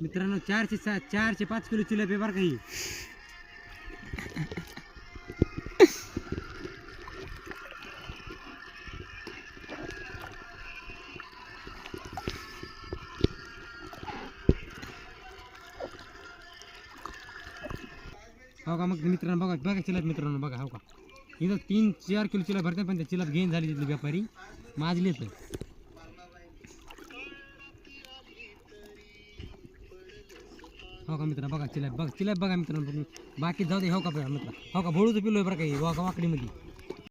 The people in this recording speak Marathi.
मित्रांनो 4 ते 5 किलो चिलप आहे बरं काही. हो का मग मित्रांनो बघा बघा चिलप मित्रांनो बघा हो का इथं 3-4 किलो चिलप भरते पण त्या चिलप घेऊन झाली तिथली व्यापारी माजले तर हो का मित्रांनो बघा चिलप बघा मित्रांनो बाकी जाऊ दे हो का मित्र हो का भोळूचं पिलो आहे बरं काही वाकडीमध्ये